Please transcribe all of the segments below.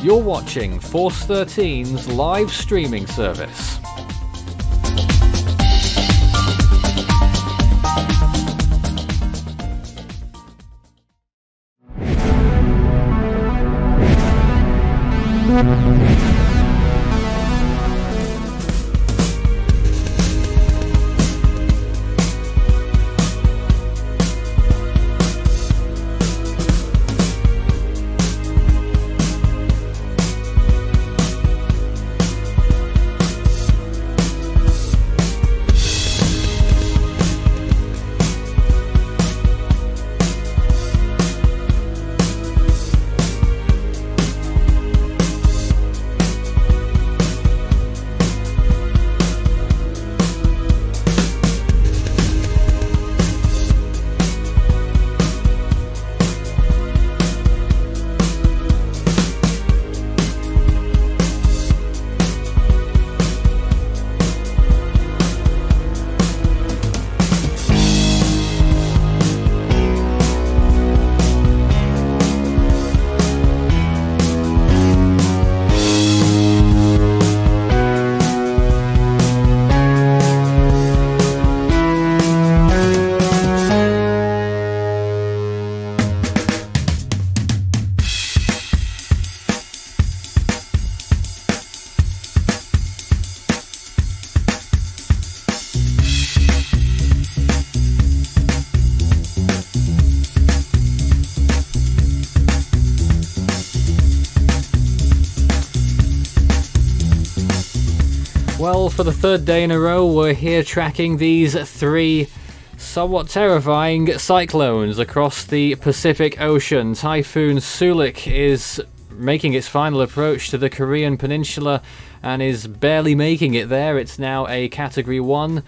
You're watching Force 13's live streaming service. Well, for the third day in a row, we're here tracking these three somewhat terrifying cyclones across the Pacific Ocean. Typhoon Soulik is making its final approach to the Korean peninsula and is barely making it there. It's now a Category 1.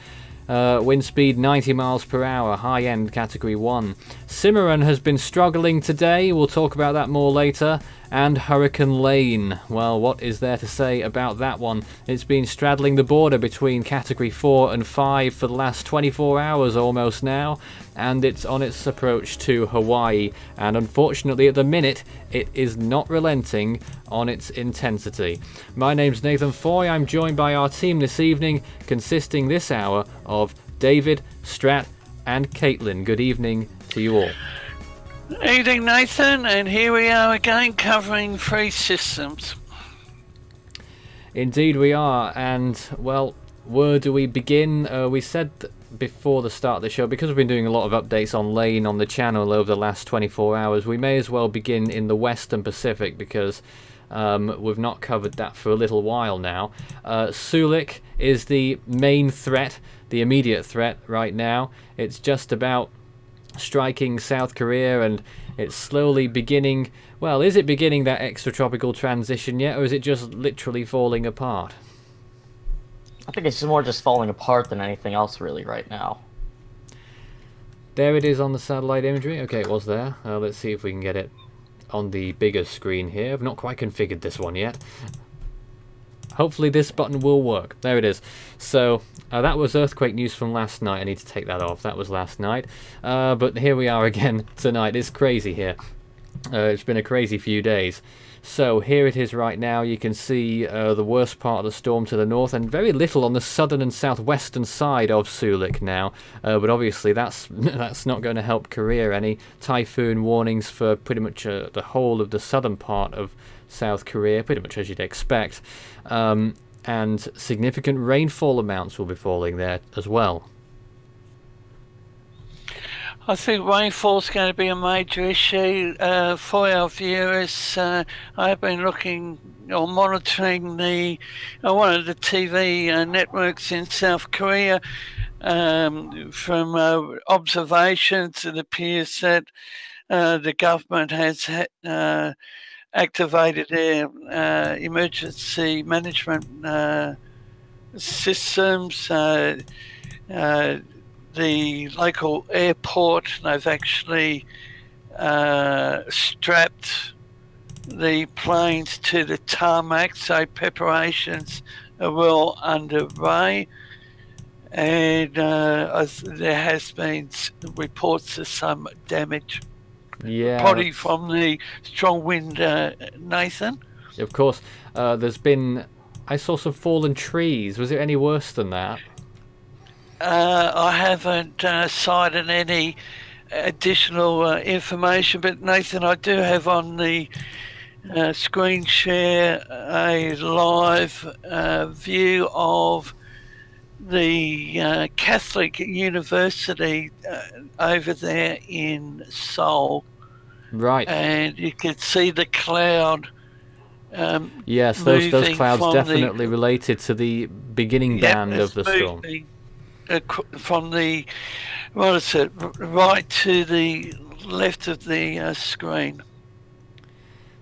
Wind speed 90 miles per hour, high-end Category 1. Cimaron has been struggling today, we'll talk about that more later. And Hurricane Lane, well, what is there to say about that one? It's been straddling the border between Category 4 and 5 for the last 24 hours almost now, and it's on its approach to Hawaii, and unfortunately at the minute it is not relenting on its intensity. My name's Nathan Foy, I'm joined by our team this evening, consisting this hour of David, Strat and Caitlin. Good evening to you all. Evening, Nathan, and here we are again covering three systems. Indeed we are, and well, where do we begin? We said before the start of the show, because we've been doing a lot of updates on Lane on the channel over the last 24 hours, we may as well begin in the Western Pacific, because we've not covered that for a little while now. Soulik is the main threat, the immediate threat right now. It's just about striking South Korea, and it's slowly beginning. Well, is it beginning that extratropical transition yet, or is it just literally falling apart? I think it's more just falling apart than anything else really right now. There it is on the satellite imagery. Okay, it was there. Let's see if we can get it on the bigger screen here. I've not quite configured this one yet. Hopefully this button will work. There it is. So that was earthquake news from last night. I need to take that off. That was last night. But here we are again tonight. It's crazy here. It's been a crazy few days. So here it is right now. You can see the worst part of the storm to the north, and very little on the southern and southwestern side of Soulik now. But obviously that's not going to help Korea any. Typhoon warnings for pretty much the whole of the southern part of South Korea, pretty much as you'd expect. And significant rainfall amounts will be falling there as well. I think rainfall is going to be a major issue for our viewers. I've been looking or monitoring one of the TV networks in South Korea. From observations, it appears that the government has activated their emergency management systems. The local airport, they've actually strapped the planes to the tarmac, so preparations are well underway. And there has been reports of some damage. Yeah, probably from the strong wind, Nathan. Of course, there's been... I saw some fallen trees. Was it any worse than that? I haven't cited any additional information, but Nathan, I do have on the screen share a live view of the Catholic University over there in Seoul. Right. And you could see the cloud. Yes, those clouds definitely related to the beginning band of the storm. From the, what is it, right to the left of the screen.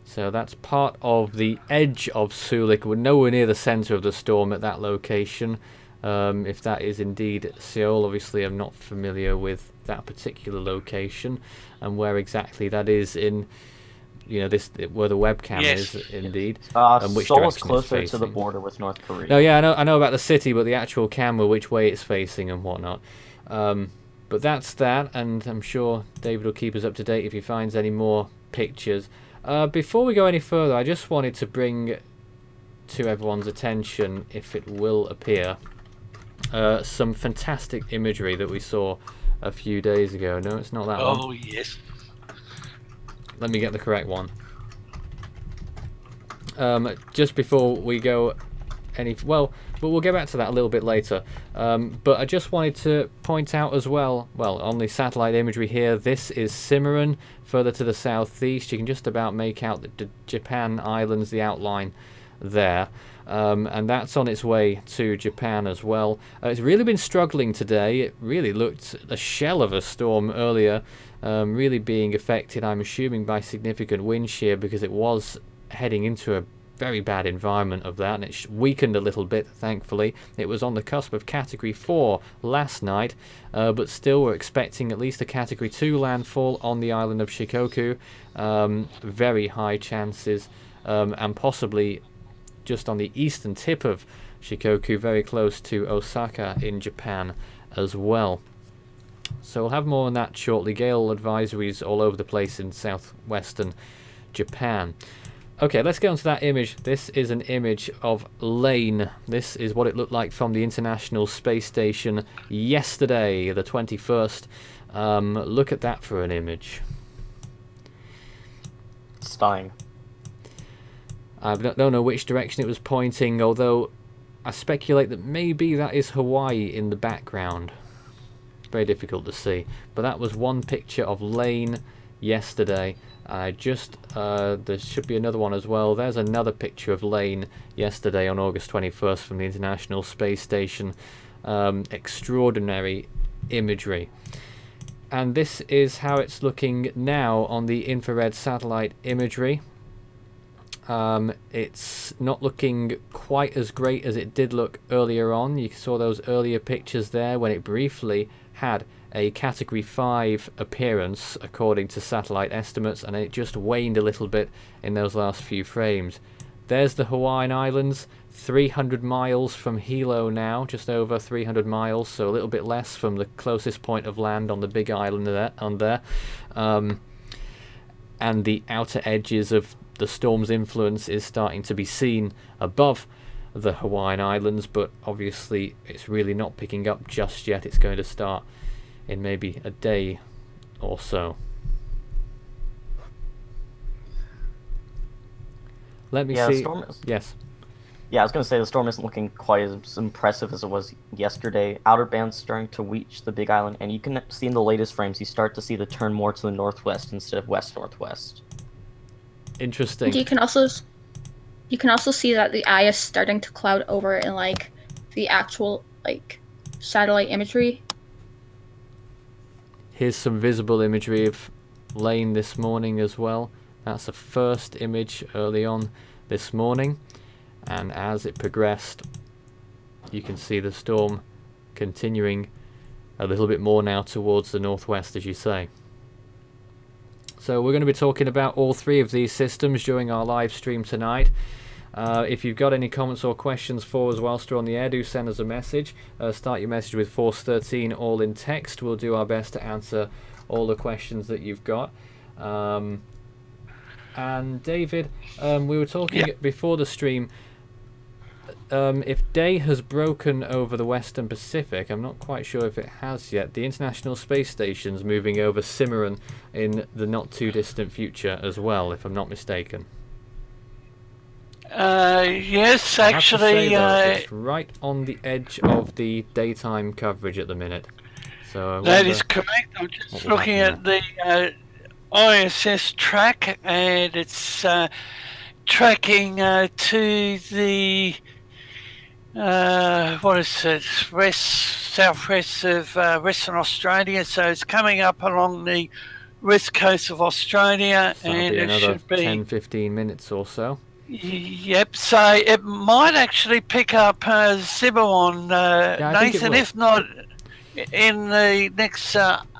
So that's part of the edge of Soulik. We're nowhere near the centre of the storm at that location. If that is indeed Seoul, obviously I'm not familiar with that particular location and where exactly that is in, you know, this where the webcam is indeed. And which Seoul is closer to the border with North Korea. No, yeah, I know about the city, but the actual camera, which way it's facing and whatnot. But that's that, and I'm sure David will keep us up to date if he finds any more pictures. Before we go any further, I just wanted to bring to everyone's attention, if it will appear, some fantastic imagery that we saw a few days ago. No, it's not that one. Oh, yes. Let me get the correct one. Just before we go any... Well, but we'll get back to that a little bit later. But I just wanted to point out as well, on the satellite imagery here, this is Cimaron, further to the southeast. You can just about make out the Japan Islands, the outline there. And that's on its way to Japan as well. It's really been struggling today. It really looked a shell of a storm earlier, really being affected, I'm assuming, by significant wind shear, because it was heading into a very bad environment of that, and it weakened a little bit, thankfully. It was on the cusp of Category 4 last night, but still we're expecting at least a Category 2 landfall on the island of Shikoku. Very high chances, and possibly just on the eastern tip of Shikoku, very close to Osaka in Japan as well. So we'll have more on that shortly. Gale advisories all over the place in southwestern Japan. Okay, let's get onto that image. This is an image of Lane. This is what it looked like from the International Space Station yesterday, the 21st. Look at that for an image. Stunning. I don't know which direction it was pointing, although I speculate that maybe that is Hawaii in the background. Very difficult to see. But that was one picture of Lane yesterday. There should be another one as well. There's another picture of Lane yesterday on August 21st from the International Space Station. Extraordinary imagery. And this is how it's looking now on the infrared satellite imagery. It's not looking quite as great as it did look earlier on. You saw those earlier pictures there when it briefly had a Category 5 appearance according to satellite estimates, and it just waned a little bit in those last few frames. There's the Hawaiian Islands, 300 miles from Hilo now, just over 300 miles, so a little bit less from the closest point of land on the big island there. And the outer edges of the storm's influence is starting to be seen above the Hawaiian Islands, but obviously it's really not picking up just yet. It's going to start in maybe a day or so. Let me see. Yes. Yeah, I was going to say the storm isn't looking quite as impressive as it was yesterday. Outer band's starting to reach the Big Island, and you can see in the latest frames, you start to see the turn more to the northwest instead of west-northwest. Interesting. You can also see that the eye is starting to cloud over in like the actual like satellite imagery. Here's some visible imagery of Lane this morning as well. That's the first image early on this morning, and as it progressed you can see the storm continuing a little bit more now towards the northwest, as you say. So we're going to be talking about all three of these systems during our live stream tonight. If you've got any comments or questions for us whilst we're on the air, do send us a message. Start your message with Force 13 all in text. We'll do our best to answer all the questions that you've got. And David, we were talking Yeah. before the stream. If day has broken over the Western Pacific, I'm not quite sure if it has yet. The International Space Station's moving over Cimaron in the not too distant future as well, if I'm not mistaken. Yes, I have to say, actually, though, it's right on the edge of the daytime coverage at the minute. So I that wonder is correct. I'm what just will looking happen at the ISS track, and it's tracking to the what is it? Southwest of Western Australia. So it's coming up along the west coast of Australia, so that'll and be it another should be 10-15 minutes or so. Yep, so it might actually pick up Cimaron, I think it Nathan, will. if not in the next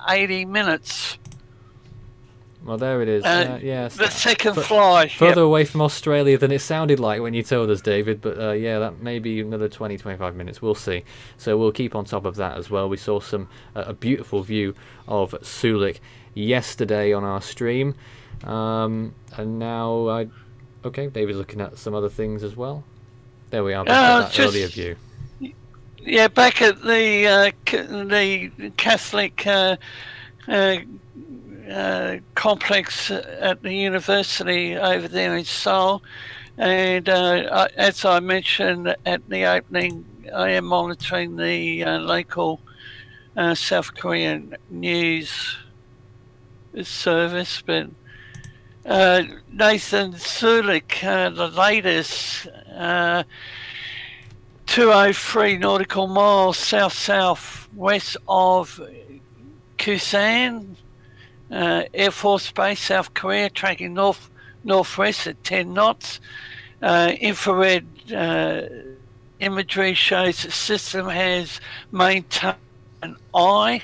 80 minutes. Well, there it is. Yes. The second fly. Further away from Australia than it sounded like when you told us, David. But yeah, that may be another 20-25 minutes. We'll see. So we'll keep on top of that as well. We saw a beautiful view of Soulik yesterday on our stream, and now okay, David's looking at some other things as well. There we are. Back at that earlier view. Yeah, back at the Catholic complex at the university over there in Seoul, and as I mentioned at the opening, I am monitoring the local South Korean news service. But Nathan Soulik, the latest 203 nautical miles south-southwest of Kusan Air Force Base, South Korea, tracking northwest at 10 knots. Infrared imagery shows the system has maintained an eye,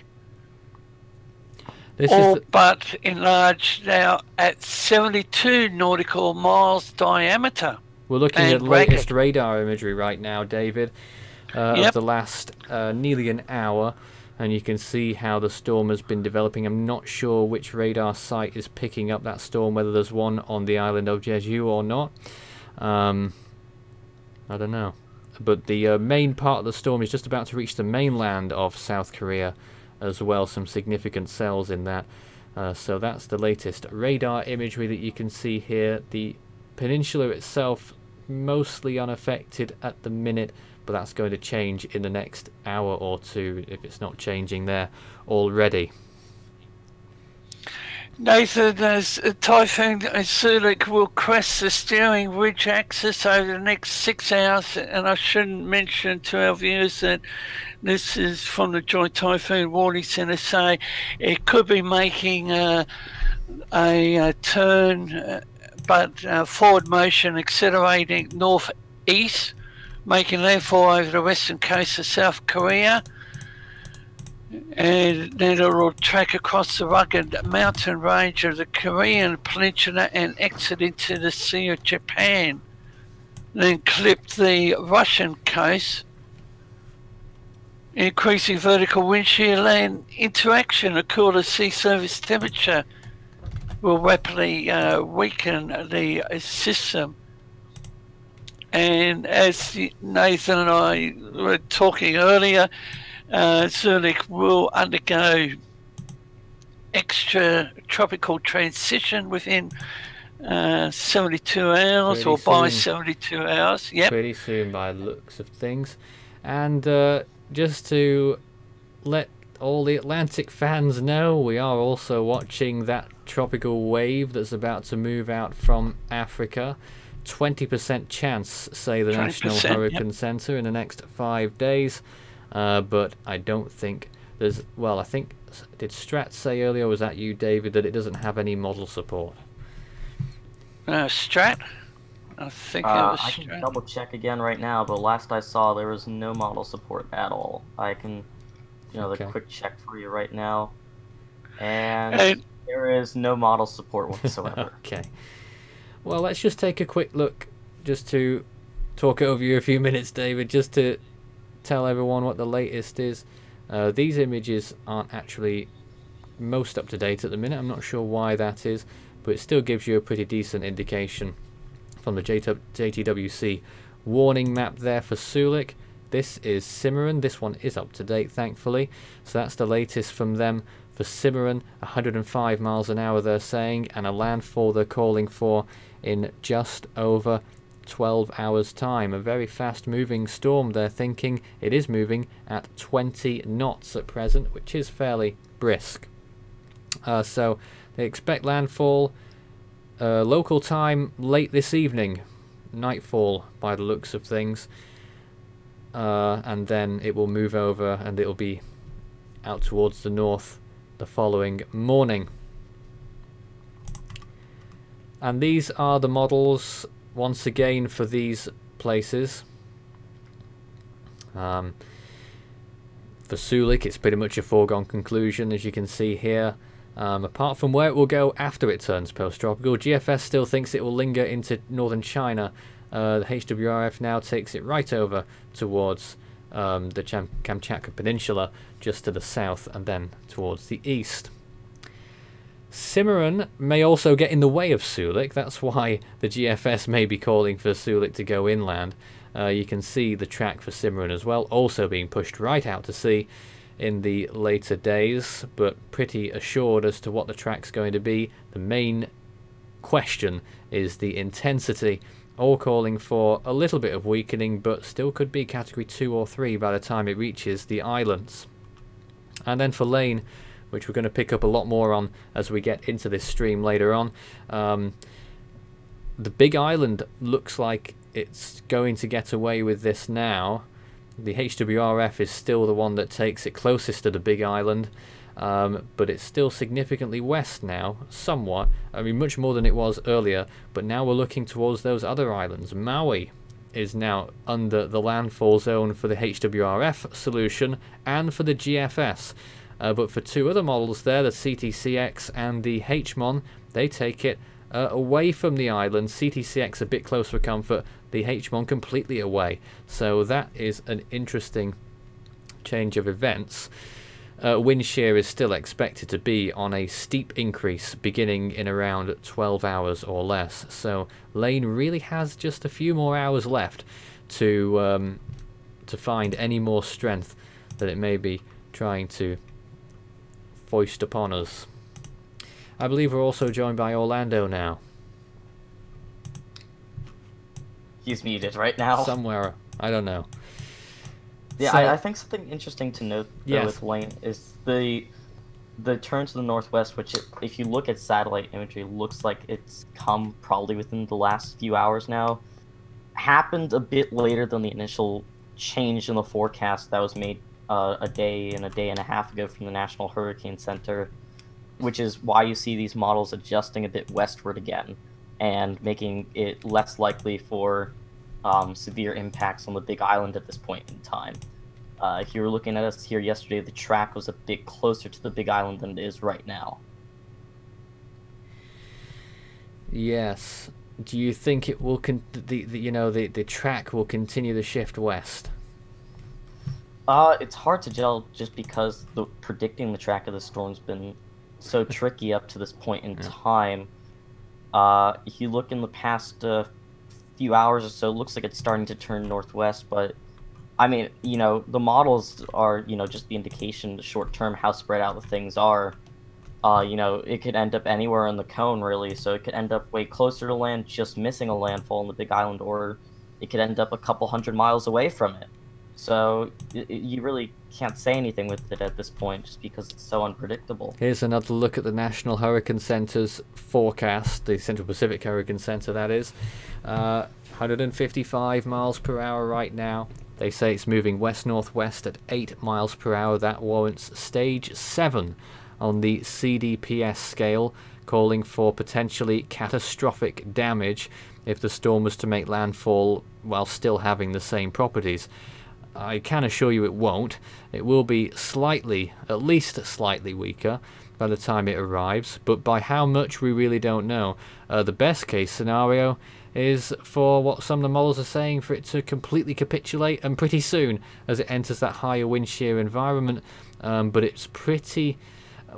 but enlarged now at 72 nautical miles diameter. We're looking at latest radar imagery right now, David, of the last nearly an hour, and you can see how the storm has been developing. I'm not sure which radar site is picking up that storm, whether there's one on the island of Jeju or not. I don't know. But the main part of the storm is just about to reach the mainland of South Korea as well, some significant cells in that. So that's the latest radar imagery that you can see here. The peninsula itself mostly unaffected at the minute, but that's going to change in the next hour or two if it's not changing there already. Nathan, Typhoon Soulik will crest the steering ridge axis over the next 6 hours, and I shouldn't mention to our viewers that this is from the Joint Typhoon Warning Centre, so it could be making a turn, but forward motion accelerating northeast, making landfall over the western coast of South Korea, and then it will track across the rugged mountain range of the Korean peninsula and exit into the Sea of Japan, then clip the Russian coast. Increasing vertical wind shear land interaction, a cooler sea surface temperature will rapidly weaken the system. And as Nathan and I were talking earlier, Soulik will undergo extra tropical transition within 72 hours Pretty or by soon. 72 hours. Yep. Pretty soon by the looks of things. And just to let all the Atlantic fans know, we are also watching that tropical wave that's about to move out from Africa. 20% chance, say the National Hurricane Center, in the next 5 days. But I don't think there's... Well, I think... Did Strat say earlier, was that you, David, that it doesn't have any model support? Strat? I think it was I can double check again right now, but last I saw there was no model support at all. I can, the quick check for you right now, and there is no model support whatsoever. Okay. Well, let's just take a quick look, just to talk over you a few minutes, David, just to tell everyone what the latest is. These images aren't actually most up to date at the minute. I'm not sure why that is, but it still gives you a pretty decent indication from the JTWC warning map there for Soulik. This is Cimaron. This one is up to date, thankfully. So that's the latest from them for Cimaron. 105 miles an hour, they're saying, and a landfall they're calling for in just over 12 hours time. A very fast moving storm, they're thinking. It is moving at 20 knots at present, which is fairly brisk. So they expect landfall local time late this evening, nightfall by the looks of things, and then it will move over and it will be out towards the north the following morning. And these are the models once again for these places. For Soulik, it's pretty much a foregone conclusion, as you can see here. Apart from where it will go after it turns post-tropical, GFS still thinks it will linger into northern China. The HWRF now takes it right over towards the Kamchatka Peninsula, just to the south, and then towards the east. Cimaron may also get in the way of Soulik. That's why the GFS may be calling for Soulik to go inland. You can see the track for Cimaron as well, also being pushed right out to sea in the later days, but pretty assured as to what the track's going to be. The main question is the intensity, all calling for a little bit of weakening, but still could be category 2 or 3 by the time it reaches the islands. And then for Lane, which we're going to pick up a lot more on as we get into this stream later on, the big island looks like it's going to get away with this now. The HWRF is still the one that takes it closest to the big island, but it's still significantly west now, somewhat. I mean, much more than it was earlier, but now we're looking towards those other islands. Maui is now under the landfall zone for the HWRF solution and for the GFS. But for two other models there, the CTCX and the HMON, they take it away from the island. CTCX a bit closer for comfort, the HMON completely away. So that is an interesting change of events. Wind shear is still expected to be on a steep increase beginning in around 12 hours or less. So Lane really has just a few more hours left to find any more strength that it may be trying to foist upon us. I believe we're also joined by Orlando now. He's muted right now. Somewhere, I don't know. Yeah, So, I think something interesting to note though, with Lane is the turn to the northwest, which if you look at satellite imagery, looks like it's come probably within the last few hours now. Happened a bit later than the initial change in the forecast that was made a day and a half ago from the National Hurricane Center, which is why you see these models adjusting a bit westward again and making it less likely for severe impacts on the Big Island at this point in time. If you were looking at us here yesterday, the track was a bit closer to the Big Island than it is right now. yes. Do you think it will the track will continue to shift west? It's hard to tell just because predicting the track of the storm's been so tricky up to this point in time. If you look in the past few hours or so, it looks like it's starting to turn northwest, but I mean, the models are, just the indication, the short term, how spread out the things are. It could end up anywhere in the cone, really, so it could end up way closer to land, just missing a landfall in the Big Island, or it could end up a couple hundred miles away from it. So you really can't say anything with it at this point, just because it's so unpredictable. Here's another look at the National Hurricane Center's forecast, the Central Pacific Hurricane Center, that is. 155 miles per hour right now. They say it's moving west-northwest at 8 miles per hour. That warrants stage 7 on the CDPS scale, calling for potentially catastrophic damage if the storm was to make landfall while still having the same properties. I can assure you it won't. It will be slightly, at least slightly weaker by the time it arrives, but by how much we really don't know. The best case scenario is for what some of the models are saying, for it to completely capitulate and pretty soon as it enters that higher wind shear environment, but it's pretty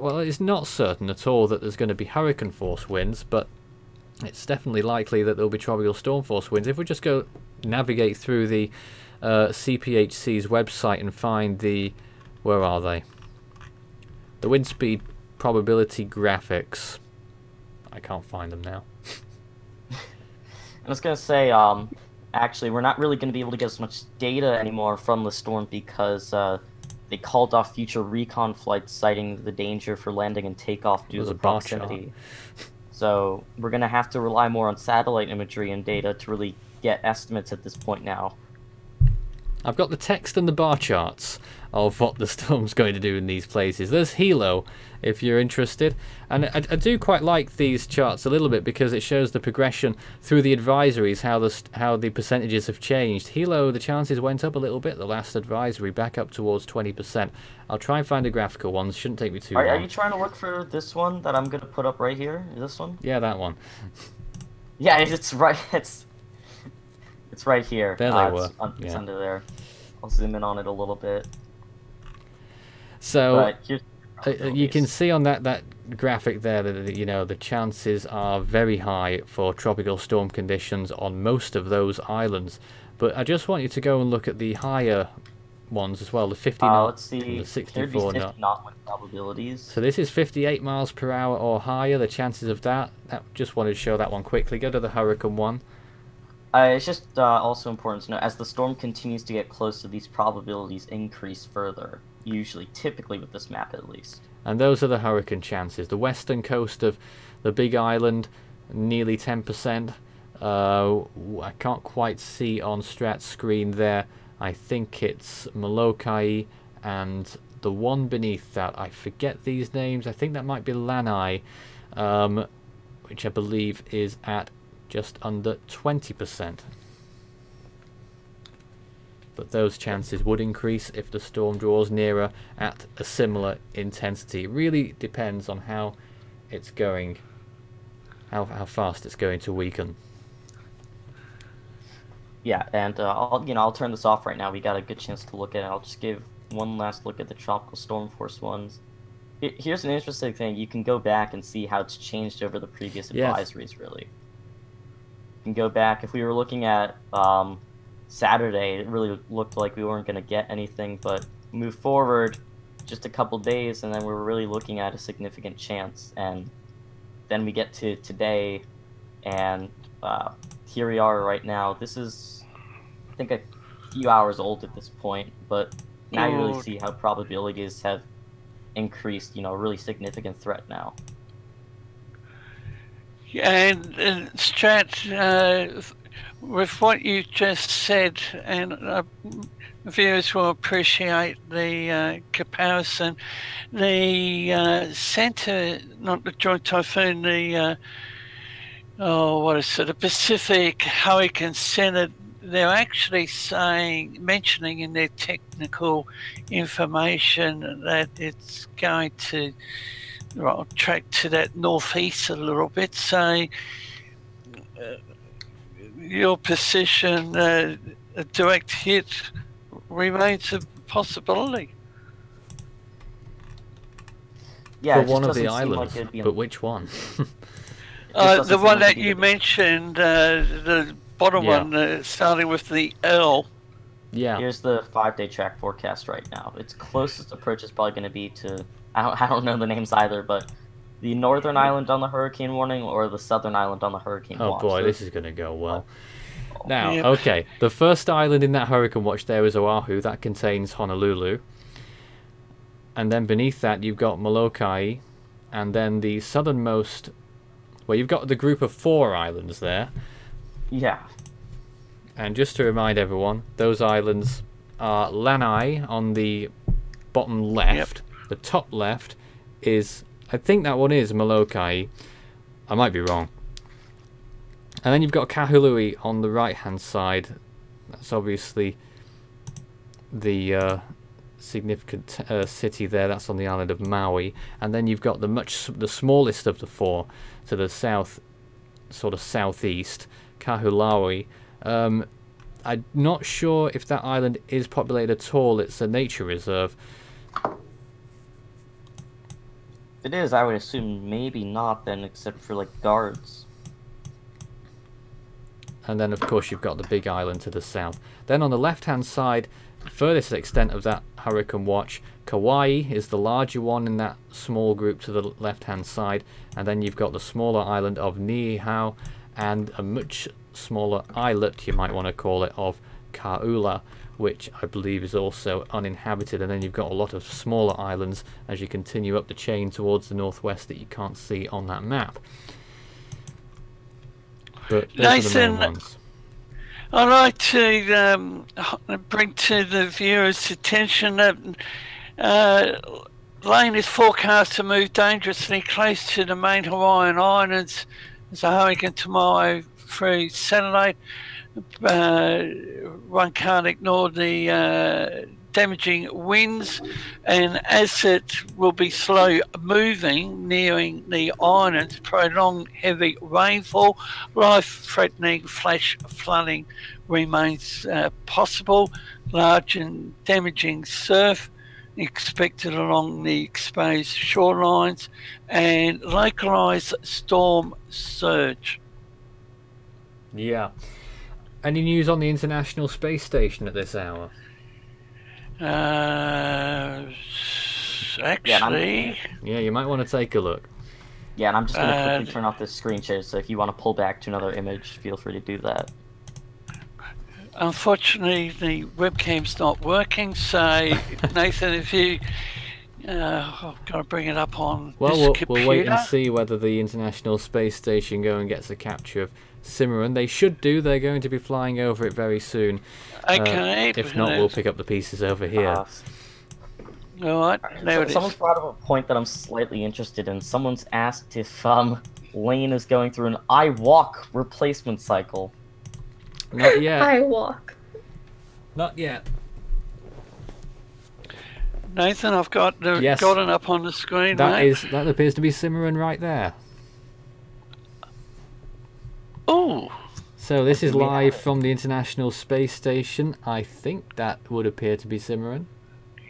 well, it's not certain at all that there's going to be hurricane force winds, but it's definitely likely that there'll be tropical storm force winds. If we just go navigate through the CPHC's website and find the, where are they? The wind speed probability graphics. I can't find them now. I was going to say, actually, we're not really going to be able to get as much data anymore from the storm because they called off future recon flights citing the danger for landing and takeoff due to the proximity. So we're going to have to rely more on satellite imagery and data to really get estimates at this point now. I've got the text and the bar charts of what the storm's going to do in these places. There's Hilo, if you're interested. And I do quite like these charts a little bit because it shows the progression through the advisories, how the percentages have changed. Hilo, the chances went up a little bit, the last advisory, back up towards 20%. I'll try and find a graphical one. Shouldn't take me too long. Are you trying to look for this one that I'm going to put up right here? This one? Yeah, that one. Yeah, it's right. It's right here. There they were. It's under there. I'll zoom in on it a little bit. So you can see on that graphic there that the chances are very high for tropical storm conditions on most of those islands. But I just want you to go and look at the higher ones as well, the 50 knot, let's see. the 64 knot. Knot with probabilities. So this is 58 miles per hour or higher. The chances of that. Just wanted to show that one quickly. Go to the hurricane one. It's just also important to know, as the storm continues to get closer, these probabilities increase further, typically with this map at least. And those are the hurricane chances. The western coast of the Big Island, nearly 10%. I can't quite see on Strat's screen there. I think it's Molokai, and the one beneath that, I forget these names. I think that might be Lanai, which I believe is at just under 20%. But those chances would increase if the storm draws nearer at a similar intensity. It really depends on how it's going, how fast it's going to weaken. Yeah, and I'll turn this off right now. We got a good chance to look at it. I'll just give one last look at the tropical storm force ones. Here's an interesting thing. You can go back and see how it's changed over the previous advisories, really. You can go back. If we were looking at Saturday, it really looked like we weren't going to get anything, but move forward just a couple days, and then we're really looking at a significant chance. And then we get to today, and here we are right now. This is, I think, a few hours old at this point, but now you really see how probabilities have increased, a really significant threat now. And Strat, with what you just said, and viewers will appreciate the comparison, the center, not the Joint Typhoon, the the Pacific Hurricane Center, they're actually mentioning in their technical information that it's going to track to that northeast a little bit. So your position, a direct hit, remains a possibility. Yeah, for one of the islands, but which one? The one that you mentioned, the bottom one, starting with the L. Yeah. Here's the 5-day track forecast right now. Its closest approach is probably going to be to, I don't know the names either, but the northern island on the hurricane warning or the southern island on the hurricane watch. Oh boy, this is going to go well. Now, okay, the first island in that hurricane watch there is Oahu. That contains Honolulu. And then beneath that you've got Molokai, and then the southernmost, well, you've got the group of 4 islands there. Yeah. And just to remind everyone, those islands are Lanai on the bottom left. The top left is, I think that one is Molokai. I might be wrong. And then you've got Kahului on the right hand side. That's obviously the significant city there. That's on the island of Maui. And then you've got the smallest of the 4 to the south, sort of southeast, Kahului. I'm not sure if that island is populated at all. It's a nature reserve. If it is, I would assume maybe not then, except for like guards. And then of course you've got the big island to the south. Then on the left hand side, furthest extent of that hurricane watch, Kauai is the larger one in that small group to the left hand side, and then you've got the smaller island of Niihau and a much smaller islet, you might want to call it, of Kaula, which I believe is also uninhabited. And then you've got a lot of smaller islands as you continue up the chain towards the northwest that you can't see on that map. But those are the main ones. I'd like to bring to the viewers' attention that Lane is forecast to move dangerously close to the main Hawaiian Islands as a hurricane tomorrow through Saturday. One can't ignore the damaging winds, and as it will be slow moving, nearing the islands, prolonged heavy rainfall, life-threatening flash flooding remains possible. Large and damaging surf expected along the exposed shorelines, and localized storm surge. Yeah. Any news on the International Space Station at this hour? Actually... Yeah, you might want to take a look. Yeah, and I'm just going to quickly turn off this screen share, so if you want to pull back to another image, feel free to do that. Unfortunately, the webcam's not working, so Nathan, if you... I've got to bring it up on this computer. We'll wait and see whether the International Space Station go and gets a capture of Cimaron. They should do. They're going to be flying over it very soon. Okay. If not, we'll pick up the pieces over here. Alright, there it is. Someone's brought up a point that I'm slightly interested in. Someone's asked if Lane is going through an I walk replacement cycle. Not yet. I walk. Not yet. Nathan, I've got it up on the screen. That appears to be Cimaron right there. Oh. So this is live from the International Space Station. I think that would appear to be Cimaron.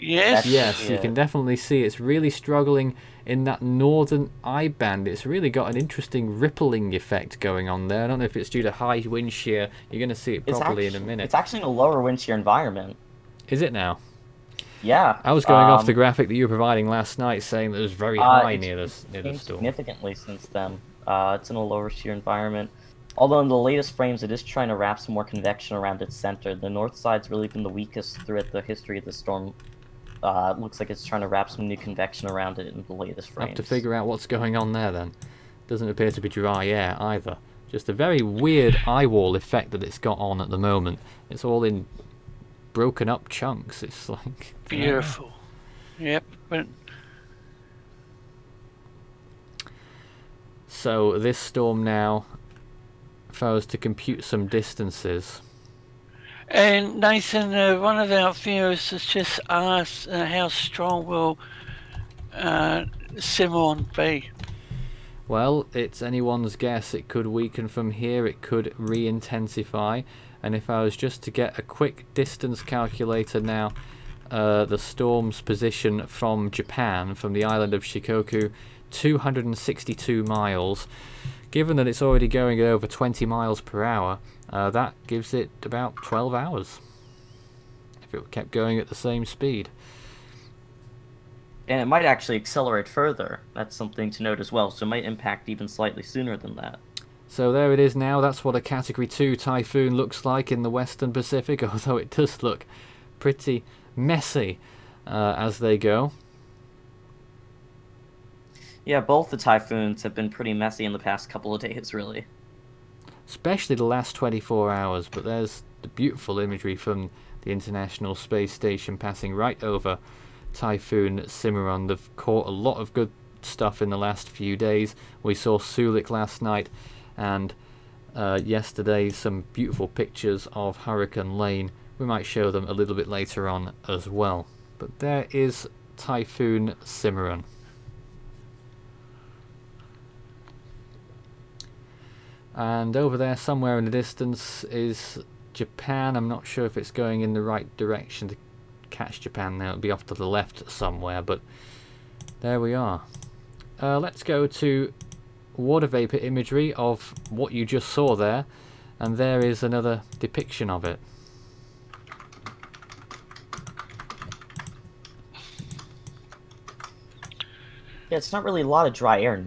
Yes. Yes, you can definitely see it's really struggling in that northern eye band. It's really got an interesting rippling effect going on there. I don't know if it's due to high wind shear. You're going to see it properly in a minute. It's actually in a lower wind shear environment. Is it now? Yeah. I was going off the graphic that you were providing last night, saying that it was very high near the storm. Significantly since then. It's in a lower shear environment. Although in the latest frames, it is trying to wrap some more convection around its center. The north side's really been the weakest throughout the history of the storm. It looks like it's trying to wrap some new convection around it in the latest frames. Have to figure out what's going on there then. Doesn't appear to be dry air either. Just a very weird eye wall effect that it's got on at the moment. It's all in broken up chunks. It's like beautiful. Yep. So this storm now, if I was to compute some distances. And Nathan, one of our viewers has just asked how strong will Cimaron be? Well, it's anyone's guess. It could weaken from here, it could re-intensify. And if I was just to get a quick distance calculator now, the storm's position from Japan, from the island of Shikoku, 262 miles. Given that it's already going at over 20 miles per hour, that gives it about 12 hours. If it kept going at the same speed. And it might actually accelerate further. That's something to note as well, so it might impact even slightly sooner than that. So there it is now. That's what a Category 2 typhoon looks like in the Western Pacific, although it does look pretty messy as they go. Yeah, both the typhoons have been pretty messy in the past couple of days, really. Especially the last 24 hours, but there's the beautiful imagery from the International Space Station passing right over Typhoon Cimaron. They've caught a lot of good stuff in the last few days. We saw Soulik last night, and yesterday some beautiful pictures of Hurricane Lane. We might show them a little bit later on as well. But there is Typhoon Cimaron. And over there somewhere in the distance is Japan. I'm not sure if it's going in the right direction to catch Japan now. It'll be off to the left somewhere, but there we are. let's go to water vapor imagery of what you just saw there, and there is another depiction of it. Yeah, it's not really a lot of dry air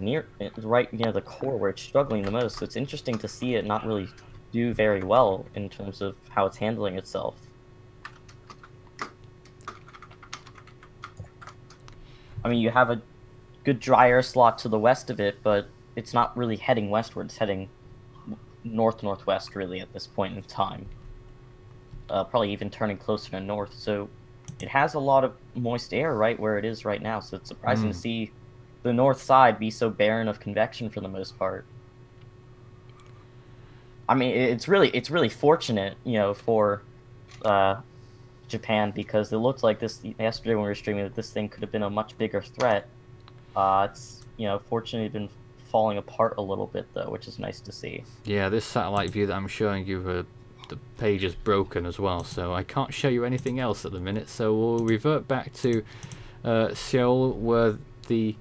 right near the core where it's struggling the most, so it's interesting to see it not really do very well in terms of how it's handling itself. I mean, you have a good dry air slot to the west of it, but it's not really heading westward. It's heading north-northwest, really, at this point in time. Probably even turning closer to north, so it has a lot of moist air right where it is right now, so it's surprising to see the north side be so barren of convection for the most part. I mean, it's really fortunate, you know, for Japan, because it looked like this yesterday when we were streaming that this thing could have been a much bigger threat. It's, you know, fortunately been falling apart a little bit though, which is nice to see. Yeah, this satellite view that I'm showing you, the page is broken as well, so I can't show you anything else at the minute. So we'll revert back to Seoul, where the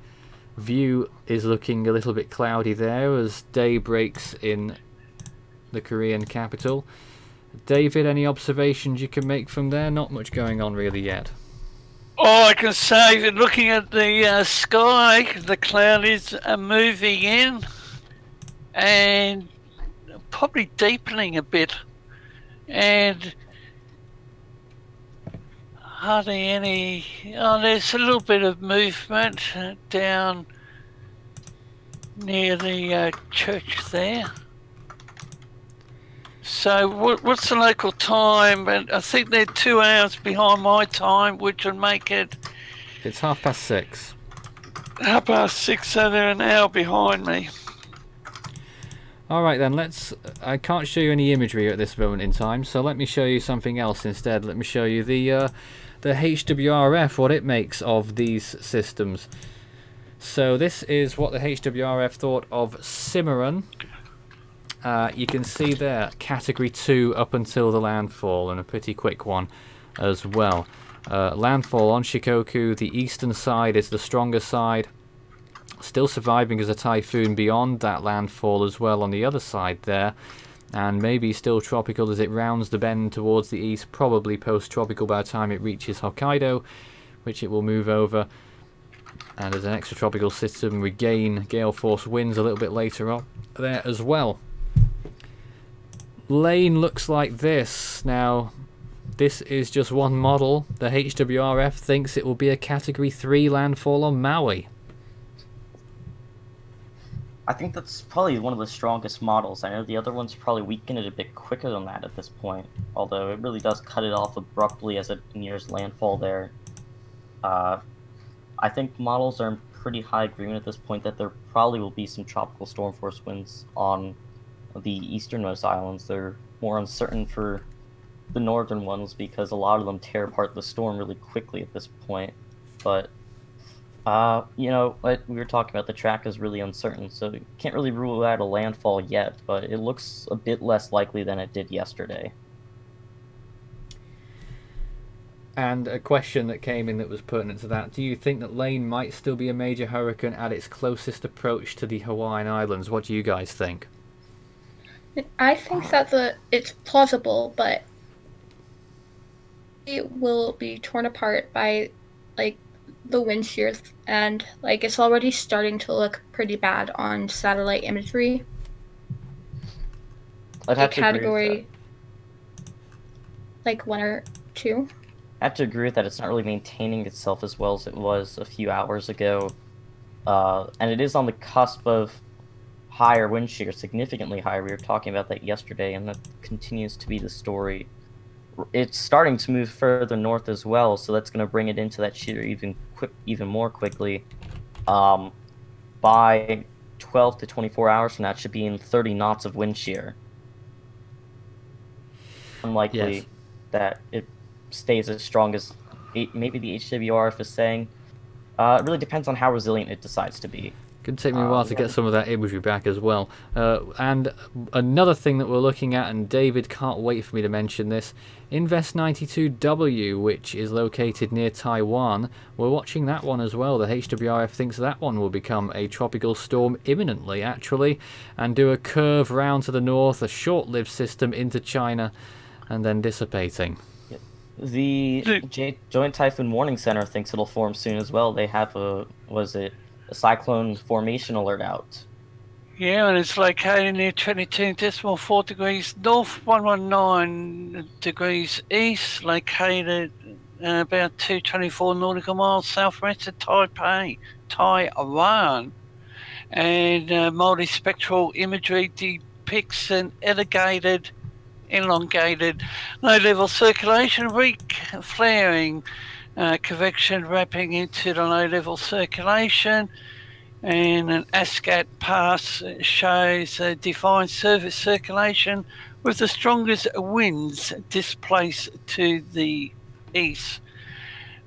view is looking a little bit cloudy there as day breaks in the Korean capital. David, any observations you can make from there? Not much going on really yet. All I can say is, looking at the sky, the cloud is moving in and probably deepening a bit, and hardly any. Oh, there's a little bit of movement down near the church there. So what's the local time? And I think they're 2 hours behind my time, which would make it... It's 6:30. 6:30, so they're an hour behind me. Alright then, I can't show you any imagery at this moment in time, so let me show you something else instead. Let me show you the HWRF, what it makes of these systems. So this is what the HWRF thought of Cimaron. You can see there, Category 2 up until the landfall, and a pretty quick one as well. Landfall on Shikoku, the eastern side is the stronger side. Still surviving as a typhoon beyond that landfall as well on the other side there. And maybe still tropical as it rounds the bend towards the east, probably post-tropical by the time it reaches Hokkaido, which it will move over. And as an extratropical system, we gain gale force winds a little bit later on there as well. Lane looks like this. Now, this is just one model. The HWRF thinks it will be a Category 3 landfall on Maui. I think that's probably one of the strongest models. I know the other ones probably weaken it a bit quicker than that at this point, although it really does cut it off abruptly as it nears landfall there. I think models are in pretty high agreement at this point that there probably will be some tropical storm force winds on the easternmost islands. They're more uncertain for the northern ones because a lot of them tear apart the storm really quickly at this point. But you know, what we were talking about, the track is really uncertain, so you can't really rule out a landfall yet, but it looks a bit less likely than it did yesterday. And a question that came in that was pertinent to that: do you think that Lane might still be a major hurricane at its closest approach to the Hawaiian Islands? What do you guys think? I think that it's plausible, but it will be torn apart by like the wind shears, and like it's already starting to look pretty bad on satellite imagery. I'd have to category agree with that. Like 1 or 2. I have to agree with that. It's not really maintaining itself as well as it was a few hours ago, and it is on the cusp of higher wind shear, significantly higher. We were talking about that yesterday, and that continues to be the story. It's starting to move further north as well, so that's going to bring it into that shear even more quickly. By 12 to 24 hours from now, it should be in 30 knots of wind shear. Unlikely that it stays as strong as maybe the HWRF is saying. It really depends on how resilient it decides to be. Could take me a while to get some of that imagery back as well. And another thing that we're looking at, and David can't wait for me to mention this, Invest 92W, which is located near Taiwan. We're watching that one as well. The HWRF thinks that one will become a tropical storm imminently, actually, and do a curve round to the north, a short-lived system into China, and then dissipating. The Joint Typhoon Warning Center thinks it'll form soon as well. They have a cyclone formation alert out. Yeah, and it's located near 22.4 degrees north, 119 degrees east, located about 224 nautical miles southwest of Taipei, Taiwan. And multispectral imagery depicts an elongated low-level circulation weak flaring, convection wrapping into the low-level circulation, and an ASCAT pass shows a defined surface circulation with the strongest winds displaced to the east.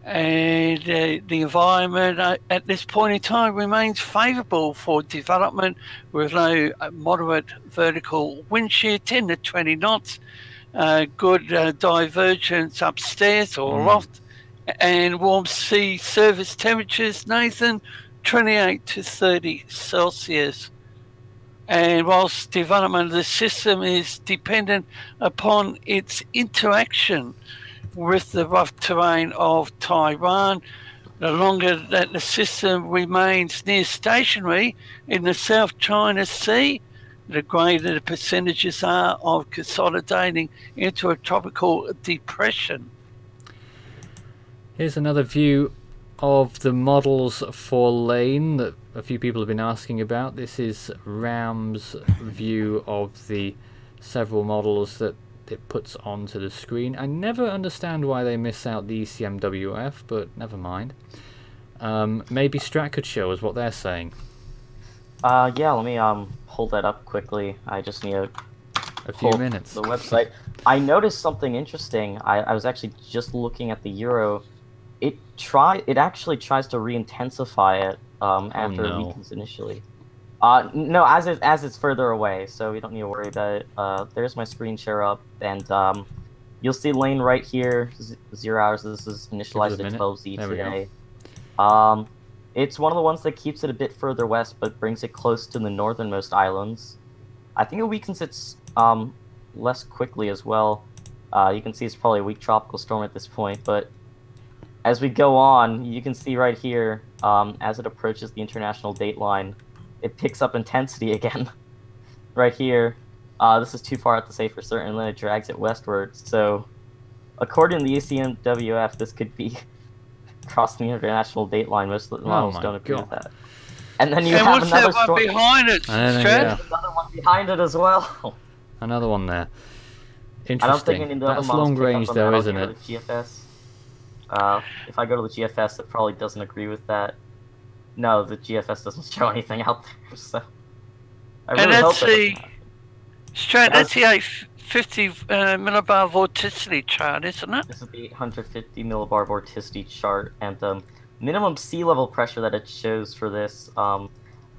And the environment at this point in time remains favourable for development with low moderate vertical wind shear, 10 to 20 knots, good divergence upstairs or aloft, and warm sea surface temperatures, Nathan, 28 to 30 Celsius. And whilst development of the system is dependent upon its interaction with the rough terrain of Taiwan, the longer that the system remains near stationary in the South China Sea, the greater the percentages are of consolidating into a tropical depression. Here's another view of the models for Lane that a few people have been asking about. This is Ram's view of the several models that it puts onto the screen. I never understand why they miss out the ECMWF, but never mind. Maybe Strat could show us what they're saying. Yeah, let me pull that up quickly. I just need a few minutes. The website. I noticed something interesting. I was actually just looking at the Euro. It actually tries to re-intensify it after it weakens initially. No, as it's further away, so we don't need to worry about it. There's my screen share up, and you'll see Lane right here, 0 hours. This is initialized at 12Z today. It's one of the ones that keeps it a bit further west, but brings it close to the northernmost islands. I think it weakens it less quickly as well. You can see it's probably a weak tropical storm at this point, but as we go on, you can see right here, as it approaches the international date line, it picks up intensity again. Right here, this is too far out to say for certain, and then it drags it westward. So, according to the ECMWF, this could be crossing the international date line. Most of the models don't agree with that. And then you have another storm behind it. Another one behind it as well. Another one there. Interesting. I don't think any of the That's long range though, isn't it? GFS. If I go to the GFS, it probably doesn't agree with that. No, the GFS doesn't show anything out there, so I really hope it. That's the 850 millibar vorticity chart, isn't it? This is the 850 millibar vorticity chart, and the minimum sea level pressure that it shows for this.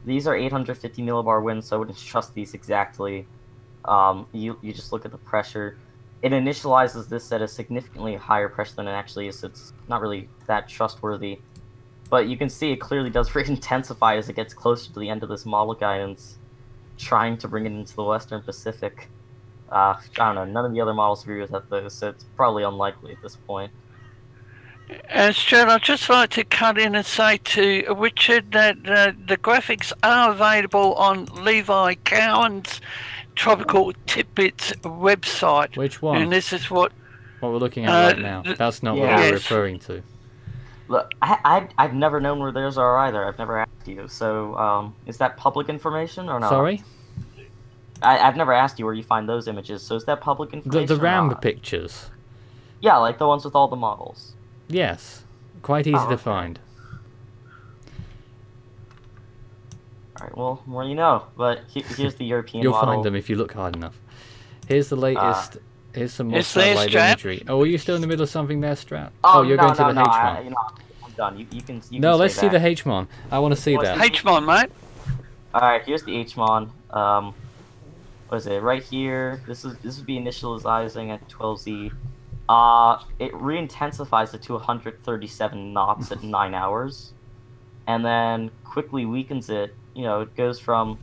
These are 850 millibar winds, so I wouldn't trust these exactly. You just look at the pressure. It initializes this at a significantly higher pressure than it actually is, so it's not really that trustworthy. But you can see it clearly does re-intensify as it gets closer to the end of this model guidance, trying to bring it into the Western Pacific. I don't know, none of the other models agree with that though, so it's probably unlikely at this point. And Stuart, I'd just like to cut in and say to Richard that the graphics are available on Levi Cowan's Tropical Tidbits website. Which one? And this is what we're looking at right now. That's not what we're referring to. Look, I've never known where theirs are either. I've never asked you. So, is that public information or not? Sorry? I've never asked you where you find those images. So is that public information? The RAM pictures. Yeah, like the ones with all the models. Yes, quite easy to find. Alright, well, more you know. But here's the European You'll model. find them if you look hard enough. Here's the latest. Here's some more satellite imagery. Oh, are you still in the middle of something there, Strat? Oh, you're going to the HMON. I'm done. You can no, let's see the HMON. I want to see that. HMON, mate. Alright, here's the HMON. What is it? Right here. This would be initializing at 12Z. It re-intensifies it to 137 knots at 9 hours. And then quickly weakens it. You know, it goes from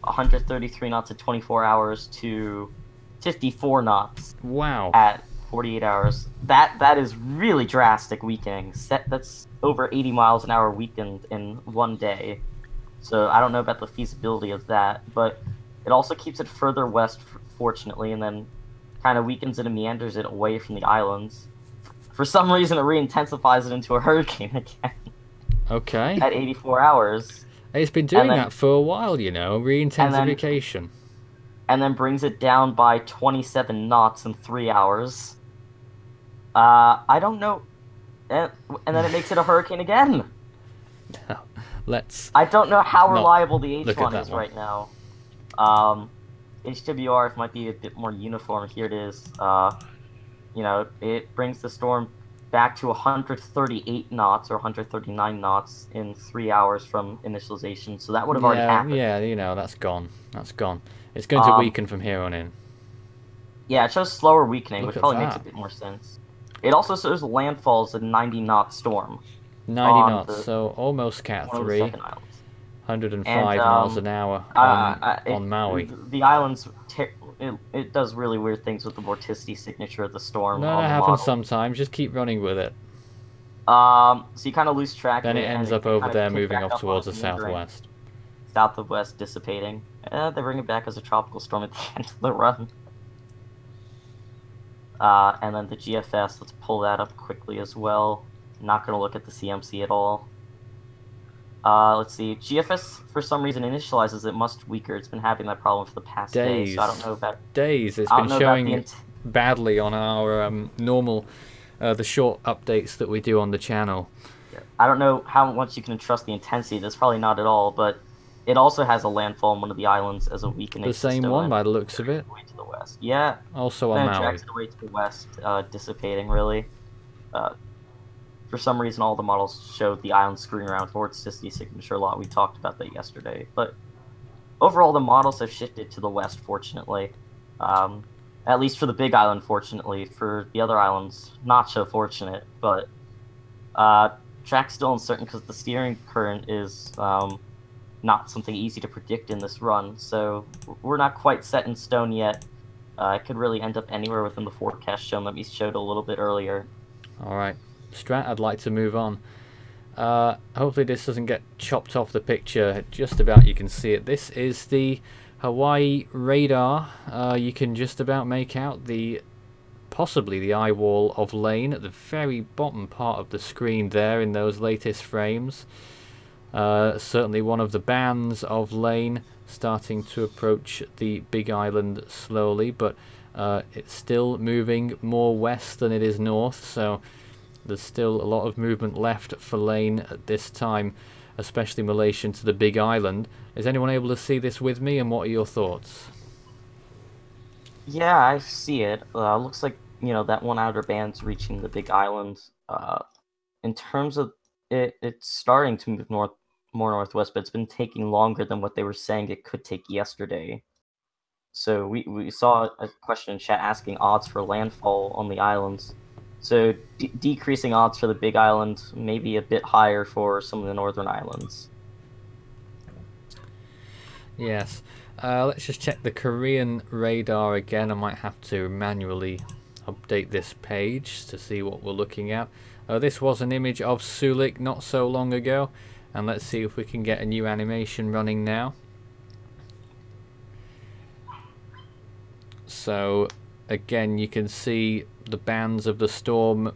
133 knots at 24 hours to 54 knots. Wow. At 48 hours. That is really drastic weakening. That's over 80 miles an hour weakened in one day. So I don't know about the feasibility of that, but it also keeps it further west, fortunately, and then kind of weakens it and meanders it away from the islands. For some reason, it re-intensifies it into a hurricane again. Okay. At 84 hours. It's been doing that for a while, you know, re-intensification. And then brings it down by 27 knots in 3 hours. I don't know. And then it makes it a hurricane again. No, let's... I don't know how reliable the H1 is one. right now. HWR might be a bit more uniform. Here it is. You know, it brings the storm back to 138 knots or 139 knots in 3 hours from initialization. So that would have already happened. Yeah, you know, that's gone. That's gone. It's going to weaken from here on in. Yeah, it shows slower weakening, which probably that. makes a bit more sense. It also shows landfalls a 90-knot storm. 90 knots, so almost Cat 3. 105 miles an hour on Maui. The islands, it does really weird things with the vorticity signature of the storm. No, that happens sometimes. Just keep running with it. So you kind of lose track. Then of it it ends up over there, moving off towards the southwest. South of west, dissipating. They bring it back as a tropical storm at the end of the run. And then the GFS, let's pull that up quickly as well. Not going to look at the CMC at all. Let's see. GFS, for some reason, initializes it much weaker. It's been having that problem for the past day, so I don't know about... Days. It's been showing badly on our normal, the short updates that we do on the channel. I don't know how much you can trust the intensity. That's probably not at all, but it also has a landfall on one of the islands as a weakening The same one, by the looks of it. Way to the west. Yeah. Also on Maui. It tracks it away to the west, dissipating, really. For some reason, all the models showed the island screwing around for its vorticity signature a lot. We talked about that yesterday. But overall, the models have shifted to the west, fortunately. At least for the Big Island, fortunately. For the other islands, not so fortunate. But track's still uncertain because the steering current is not something easy to predict in this run. So we're not quite set in stone yet. It could really end up anywhere within the forecast shown that we showed a little bit earlier. All right. Strat, I'd like to move on. Hopefully this doesn't get chopped off the picture. Just about you can see it. This is the Hawaii radar. You can just about make out possibly the eye wall of Lane at the very bottom part of the screen there in those latest frames. Certainly one of the bands of Lane starting to approach the Big Island slowly, but it's still moving more west than it is north, so there's still a lot of movement left for Lane at this time, especially in relation to the Big Island. Is anyone able to see this with me, and what are your thoughts? Yeah, I see it. Looks like, you know, that one outer band's reaching the Big Island. In terms of it's starting to move more northwest, but it's been taking longer than what they were saying it could take yesterday. So we saw a question in chat asking odds for landfall on the islands. So decreasing odds for the Big Island, maybe a bit higher for some of the northern islands. Yes. Let's just check the Korean radar again. I might have to manually update this page to see what we're looking at. This was an image of Soulik not so long ago, and let's see if we can get a new animation running now. So again, you can see the bands of the storm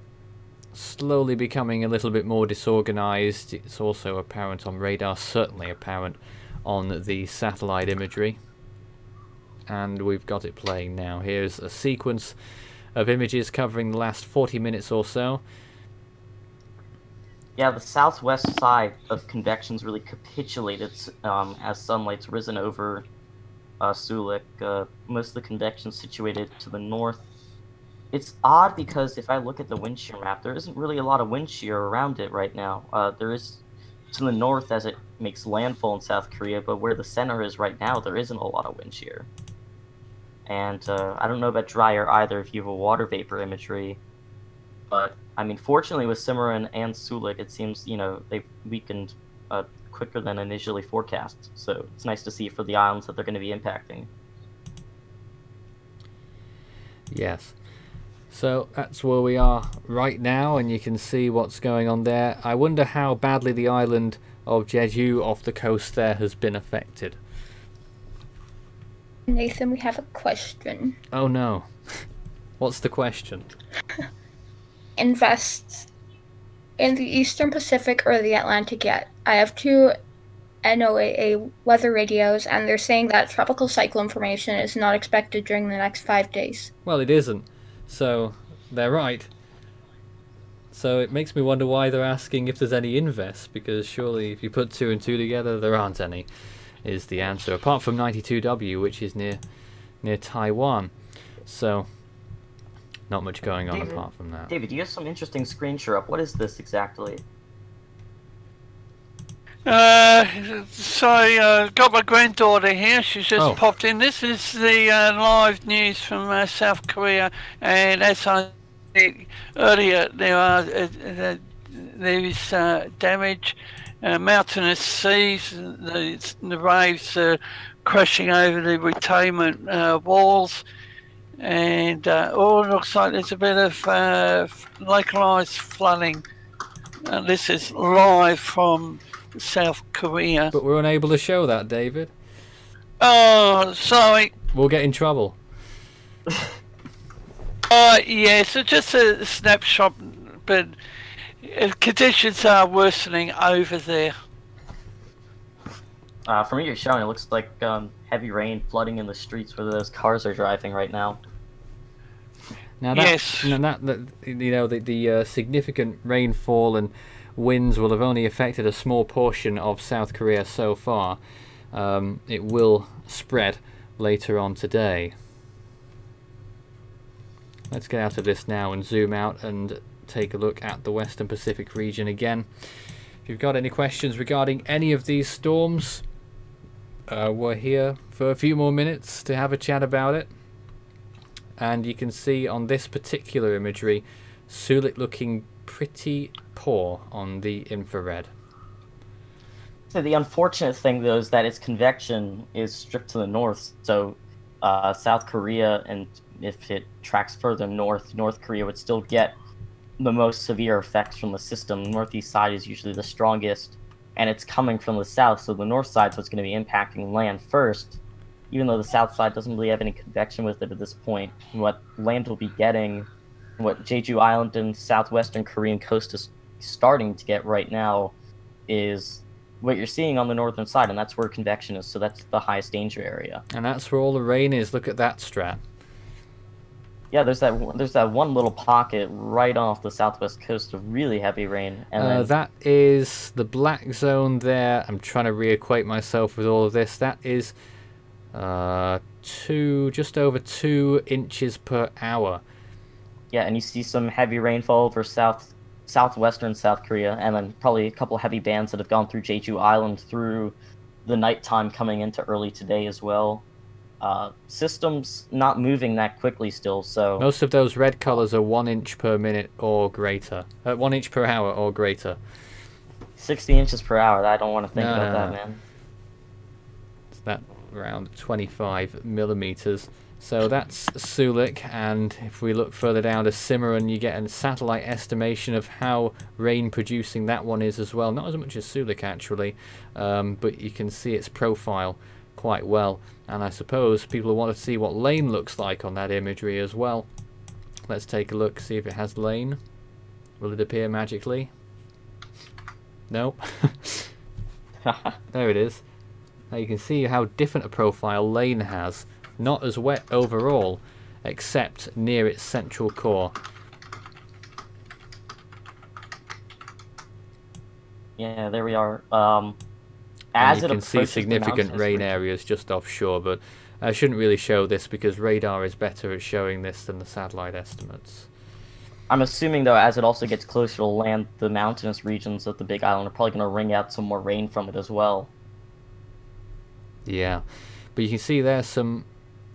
slowly becoming a little bit more disorganized. It's also apparent on radar, certainly apparent on the satellite imagery. And we've got it playing now. Here's a sequence of images covering the last 40 minutes or so. Yeah, the southwest side of convection's really capitulated as sunlight's risen over Soulik. Most of the convection's situated to the north. It's odd because if I look at the wind shear map, there isn't really a lot of wind shear around it right now. There is to the north as it makes landfall in South Korea, but where the center is right now, there isn't a lot of wind shear. And I don't know about drier either if you have a water vapor imagery. But, I mean, fortunately with Cimaron and Soulik, it seems, you know, they've weakened quicker than initially forecast. So it's nice to see for the islands that they're going to be impacting. Yes. So that's where we are right now, and you can see what's going on there. I wonder how badly the island of Jeju off the coast there has been affected. Nathan, we have a question. Oh no. What's the question? Invests in the Eastern Pacific or the Atlantic yet? I have two NOAA weather radios, and they're saying that tropical cyclone formation is not expected during the next 5 days. Well, it isn't. So they're right. So it makes me wonder why they're asking if there's any invest, because surely if you put 2 and 2 together, there aren't any, is the answer. Apart from 92W, which is near Taiwan. So not much going on apart from that. David, you have some interesting screen share up. What is this exactly? So got my granddaughter here. She's just popped in. This is the live news from South Korea, and as I said earlier, there is damage, mountainous seas, the waves are crashing over the retainment walls, and all looks like there's a bit of localized flooding. This is live from South Korea. But we're unable to show that, David. Oh, sorry. We'll get in trouble. Yeah, so just a snapshot, but conditions are worsening over there. From what you're showing, it looks like heavy rain flooding in the streets where those cars are driving right now. Now that, yes. The significant rainfall and winds will have only affected a small portion of South Korea so far. It will spread later on today. Let's get out of this now and zoom out and take a look at the Western Pacific region again. If you've got any questions regarding any of these storms, we're here for a few more minutes to have a chat about it. And you can see on this particular imagery, Soulik looking pretty poor on the infrared. So the unfortunate thing, though, is that its convection is stripped to the north. So South Korea, and if it tracks further north, North Korea would still get the most severe effects from the system. The northeast side is usually the strongest, and it's coming from the south, so the north side is what's going to be impacting land first, even though the south side doesn't really have any convection with it at this point. What land will be getting, what Jeju Island and southwestern Korean coast is starting to get right now, is what you're seeing on the northern side, and that's where convection is, so that's the highest danger area. And that's where all the rain is. Look at that strat. Yeah, there's that one little pocket right off the southwest coast of really heavy rain. And then that is the black zone there. I'm trying to reacquaint myself with all of this. That is just over 2 inches per hour. Yeah, and you see some heavy rainfall over southwestern South Korea, and then probably a couple heavy bands that have gone through Jeju Island through the nighttime coming into early today as well. Systems not moving that quickly still, so most of those red colors are 1 inch per minute or greater. 1 inch per hour or greater. 60 inches per hour. I don't want to think about that, man. It's that around 25 millimeters. So that's Soulik, and if we look further down to Cimaron, you get a satellite estimation of how rain producing that one is as well. Not as much as Soulik actually, but you can see its profile quite well. And I suppose people want to see what Lane looks like on that imagery as well. Let's take a look, see if it has Lane. Will it appear magically? No. There it is. Now you can see how different a profile Lane has. Not as wet overall, except near its central core. Yeah, there we are. And you can see significant rain areas just offshore, but I shouldn't really show this because radar is better at showing this than the satellite estimates. I'm assuming, though, as it also gets closer to land, the mountainous regions of the Big Island are probably going to wring out some more rain from it as well. Yeah, but you can see there's some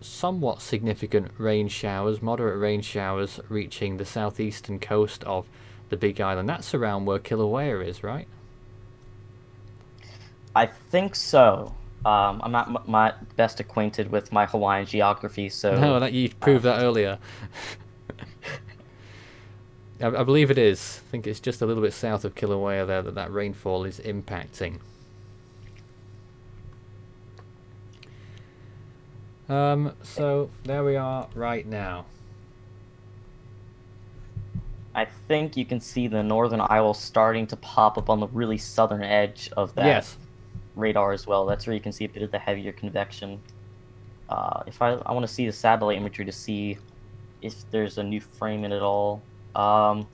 somewhat significant rain showers, moderate rain showers, reaching the southeastern coast of the Big Island. That's around where Kilauea is, right? I think so. I'm not my best acquainted with my Hawaiian geography, so... No, that you proved that earlier. I believe it is. I think it's just a little bit south of Kilauea there that rainfall is impacting. So there we are right now. I think you can see the northern isle starting to pop up on the really southern edge of that radar as well. That's where you can see a bit of the heavier convection. If I want to see the satellite imagery to see if there's a new frame in it all. So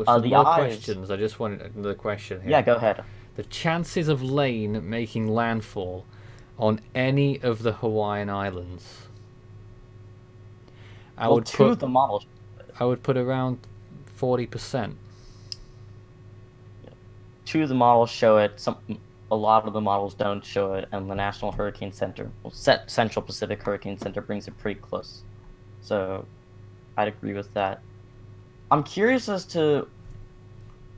some more questions. I just wanted another question here. Yeah, go ahead. The chances of Lane making landfall on any of the Hawaiian Islands. I would put the models. I would put around 40%. Two of the models show it. A lot of the models don't show it, and the National Hurricane Center, Central Pacific Hurricane Center, brings it pretty close. So, I'd agree with that. I'm curious as to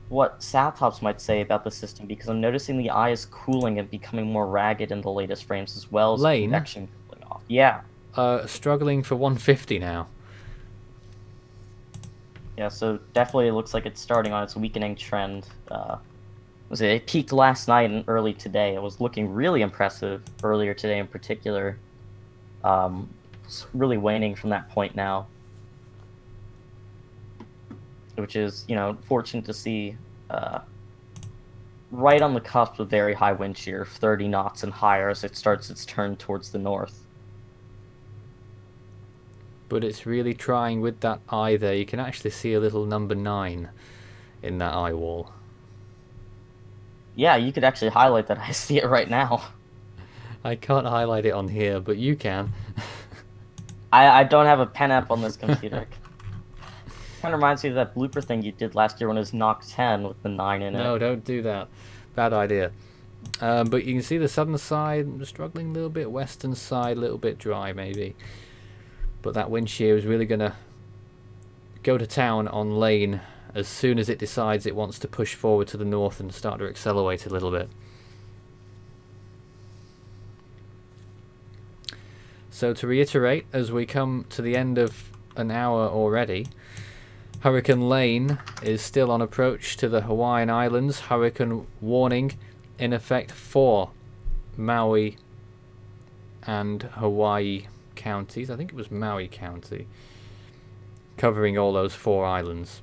what Sathops might say about the system, because I'm noticing the eye is cooling and becoming more ragged in the latest frames, as well as convection cooling off. Yeah. Struggling for 150 now. Yeah, so definitely it looks like it's starting on its weakening trend. It peaked last night and early today. It was looking really impressive earlier today in particular. It's really waning from that point now. Which is, fortunate to see. Right on the cusp of very high wind shear, 30 knots and higher as it starts its turn towards the north. But it's really trying with that eye there. You can actually see a little number 9 in that eye wall. Yeah, you could actually highlight that. I see it right now. I can't highlight it on here, but you can. I don't have a pen app on this computer. Kind of reminds me of that blooper thing you did last year when it was Knock 10 with the 9 in it. No, don't do that. Bad idea. But you can see the southern side struggling a little bit, western side a little bit dry maybe. But that wind shear is really going to go to town on Lane as soon as it decides it wants to push forward to the north and start to accelerate a little bit. So to reiterate, as we come to the end of an hour already, Hurricane Lane is still on approach to the Hawaiian Islands. Hurricane warning in effect for Maui and Hawaii counties. I think it was Maui County, covering all those 4 islands.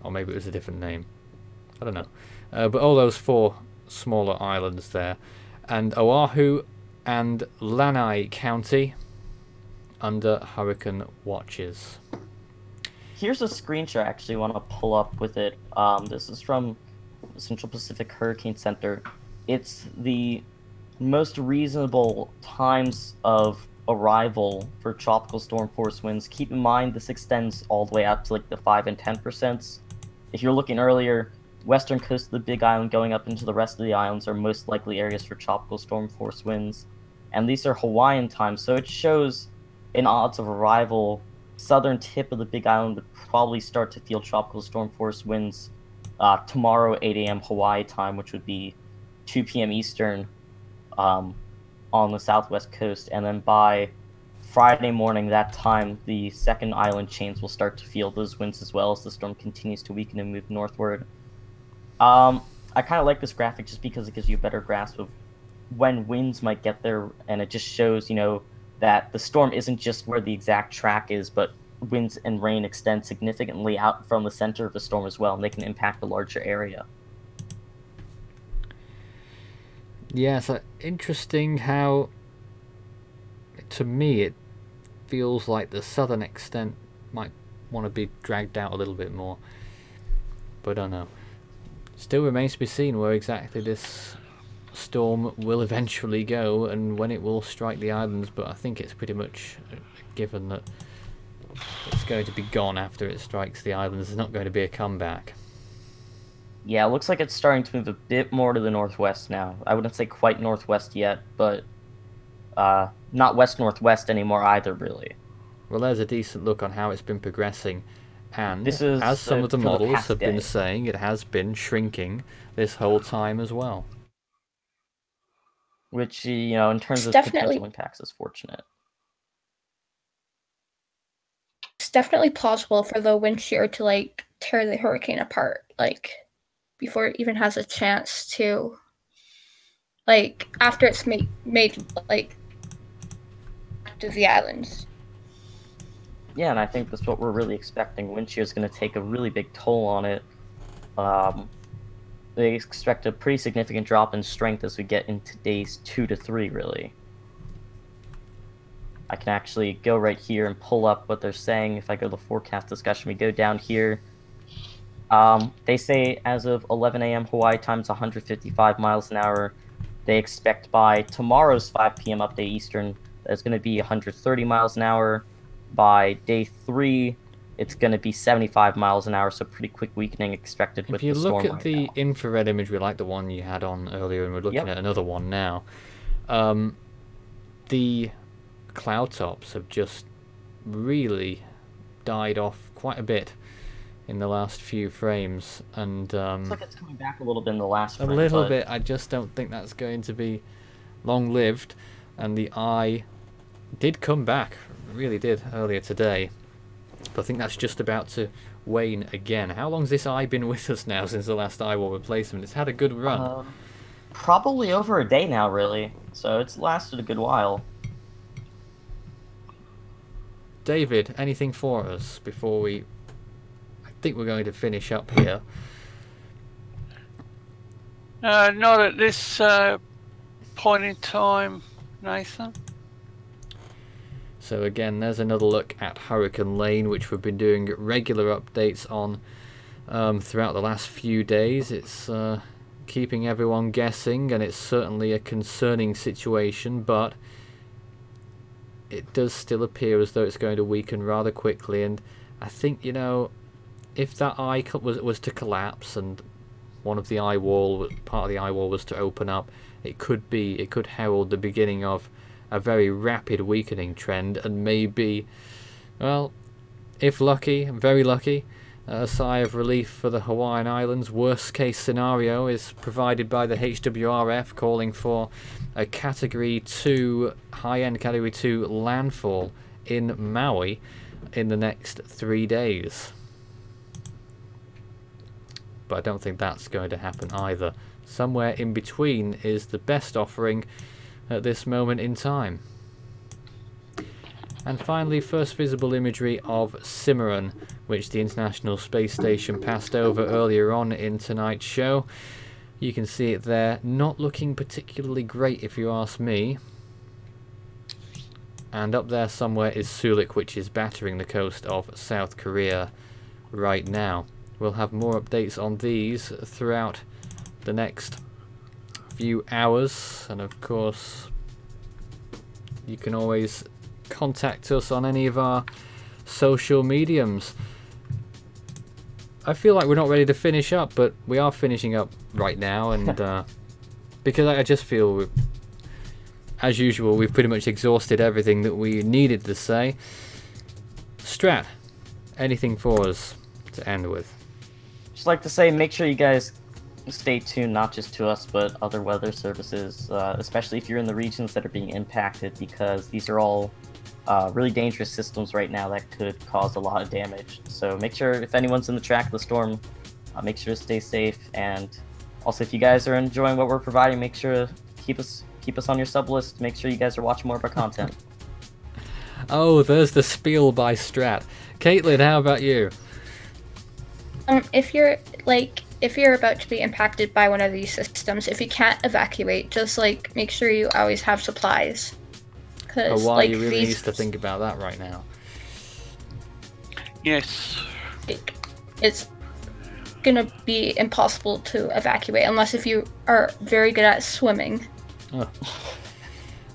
Or maybe it was a different name. I don't know. But all those 4 smaller islands there. And Oahu and Lanai County under hurricane watches. Here's a screenshot I actually want to pull up with it. This is from the Central Pacific Hurricane Center. It's the most reasonable times of arrival for tropical storm force winds. Keep in mind this extends all the way out to like the 5 and 10%. If you're looking earlier, western coast of the Big Island going up into the rest of the islands are most likely areas for tropical storm force winds. And these are Hawaiian times, so it shows in odds of arrival, southern tip of the Big Island would probably start to feel tropical storm force winds tomorrow 8 a.m. Hawaii time, which would be 2 p.m. Eastern on the southwest coast. And then by Friday morning, that time, the second island chains will start to feel those winds as well as the storm continues to weaken and move northward. I kind of like this graphic just because it gives you a better grasp of when winds might get there, and it just shows, that the storm isn't just where the exact track is, but winds and rain extend significantly out from the center of the storm as well, and they can impact a larger area. Yeah, so interesting how, to me, it feels like the southern extent might want to be dragged out a little bit more. But I don't know. Still remains to be seen where exactly this storm will eventually go and when it will strike the islands, but I think it's pretty much given that it's going to be gone after it strikes the islands. There's not going to be a comeback. Yeah, it looks like it's starting to move a bit more to the northwest now. I wouldn't say quite northwest yet, but not west-northwest anymore either, really. Well, there's a decent look on how it's been progressing. And This is, as some of the for the models past have been day. saying, it has been shrinking this whole time as well. Which, you know, in terms It's of definitely- potential impacts, is fortunate. It's definitely plausible for the wind shear to like tear the hurricane apart, like before it even has a chance to, like after it's made like to the islands. Yeah, and I think that's what we're really expecting. Wind shear is going to take a really big toll on it. They expect a pretty significant drop in strength as we get into days 2 to 3, really. I can actually go right here and pull up what they're saying. If I go to the forecast discussion, we go down here. They say as of 11 a.m. Hawaii time, it's 155 miles an hour. They expect by tomorrow's 5 p.m. update Eastern, that it's going to be 130 miles an hour. By day 3, it's going to be 75 miles an hour, so pretty quick weakening expected with the storm. If you look at right the now. infrared imagery like the one you had on earlier, and we're looking Yep. at another one now, the cloud tops have just really died off quite a bit in the last few frames, and Looks like it's coming back a little bit in the last a frame, little but bit. I just don't think that's going to be long-lived, and the eye did come back, really did, earlier today, but I think that's just about to wane again. How long's this eye been with us now since the last eye wall replacement? It's had a good run. Probably over a day now, really. So it's lasted a good while. David, anything for us before we... I think we're going to finish up here. Not at this point in time, Nathan. So again, there's another look at Hurricane Lane, which we've been doing regular updates on throughout the last few days. It's keeping everyone guessing, and it's certainly a concerning situation, but it does still appear as though it's going to weaken rather quickly. And I think, you know, if that eye was to collapse and one of the eye wall, part of the eye wall was to open up, it could herald the beginning of a very rapid weakening trend, and maybe, well, if lucky, very lucky, a sigh of relief for the Hawaiian Islands. Worst case scenario is provided by the HWRF, calling for a Category 2, high-end Category 2 landfall in Maui in the next 3 days. But I don't think that's going to happen either. Somewhere in between is the best offering at this moment in time. And finally, first visible imagery of Cimaron, which the International Space Station passed over earlier on in tonight's show. You can see it there, not looking particularly great if you ask me. And up there somewhere is Soulik, which is battering the coast of South Korea right now. We'll have more updates on these throughout the next few hours, and of course you can always contact us on any of our social mediums. I feel like we're not ready to finish up, but we are finishing up right now, and because I just feel, as usual, we've pretty much exhausted everything that we needed to say. Strat, anything for us to end with? Just like to say, make sure you guys stay tuned, not just to us, but other weather services, especially if you're in the regions that are being impacted, because these are all really dangerous systems right now that could cause a lot of damage. So make sure, if anyone's in the track of the storm, make sure to stay safe. And also, if you guys are enjoying what we're providing, make sure to keep us on your sub list. Make sure you guys are watching more of our content. Oh, there's the spiel by Strat. Caitlin, how about you? If you're about to be impacted by one of these systems, if you can't evacuate, just like make sure you always have supplies. Because Hawaii really needs to think about that right now. Yes. It's gonna be impossible to evacuate unless if you are very good at swimming. Oh.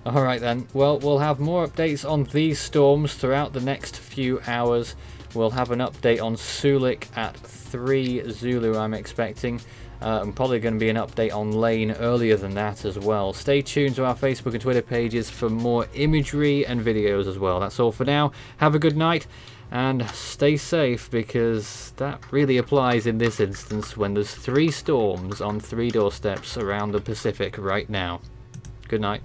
Alright then, well, we'll have more updates on these storms throughout the next few hours. We'll have an update on Soulik at 3 Zulu, I'm expecting. And probably going to be an update on Lane earlier than that as well. Stay tuned to our Facebook and Twitter pages for more imagery and videos as well. That's all for now. Have a good night and stay safe, because that really applies in this instance when there's 3 storms on 3 doorsteps around the Pacific right now. Good night.